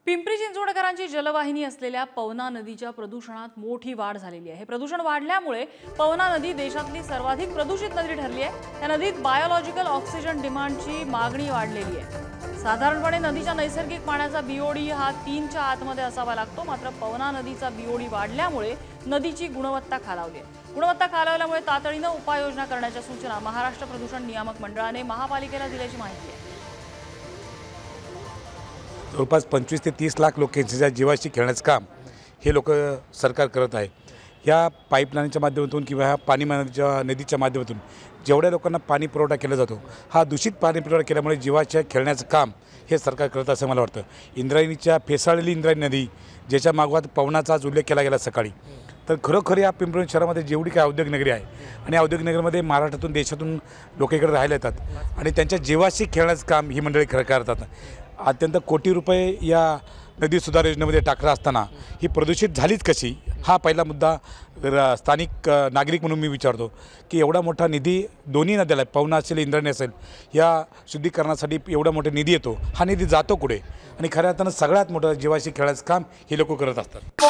पिंपरी चिंचवडकरांची जलवाहिनी असलेल्या पवना नदीच्या प्रदूषणात मोठी वाढ झालेली आहे। हे प्रदूषण वाढल्यामुळे पवना नदी देशातली सर्वाधिक प्रदूषित नदी ठरली आहे। या नदीत बायोलॉजिकल ऑक्सिजन डिमांडची मागणी वाढलेली आहे। साधारणपणे नदीच्या नैसर्गिक पाण्याचा बीओडी हा 3च्या आतमध्ये असावा लागतो, मात्र पवना नदीचा बीओडी वाढल्यामुळे नदीची गुणवत्ता खालावली आहे। गुणवत्ता खालावल्यामुळे तातडीने उपाययोजना करण्याच्या सूचना महाराष्ट्र प्रदूषण नियामक मंडळाने महापालिकेला दिल्याची माहिती आहे। जवळपास 25 ते 30 लाख लोकांच्या जीवाशी खेळण्याचं काम हे लोक सरकार करत आहे। या पाईपलाईनच्या माध्यमातून किंवा ह्या पाणी नदीच्या माध्यमातून जेवढ्या लोकांना पाणी पुरवठा केला जातो, हा दूषित पाणी पुरवठा केल्यामुळे जीवाच्या खेळण्याचं काम हे सरकार करत असं मला वाटतं। इंद्रायणीच्या फेसाळलेली इंद्रायणी नदी ज्याच्या मागवात पवनाचा आज उल्लेख केला गेला सकाळी, तर खरोखर या पिंपरी शहरामध्ये जेवढी काही औद्योगिक नगरी आहे आणि औद्योगिक नगरीमध्ये महाराष्ट्रातून देशातून लोक इकडे राहायला येतात आणि त्यांच्या जीवाशी खेळण्याचं काम ही मंडळी करतात। अत्यंत कोटी रुपये या नदी सुधार योजनेमध्ये टाकला असताना ही प्रदूषित झालीच कशी, हा पहिला मुद्दा स्थानिक नागरिक म्हणून मी विचारतो की एवढा मोठा निधी दोन्ही नद्याला पवना असेल इंद्रायणी असेल या शुद्धीकरणासाठी एवढा मोठा निधी येतो, हा निधी जातो कुठे? आणि खऱ्या अर्थानं सगळ्यात मोठं जीवाशी खेळायचं काम हे लोक करत असतात।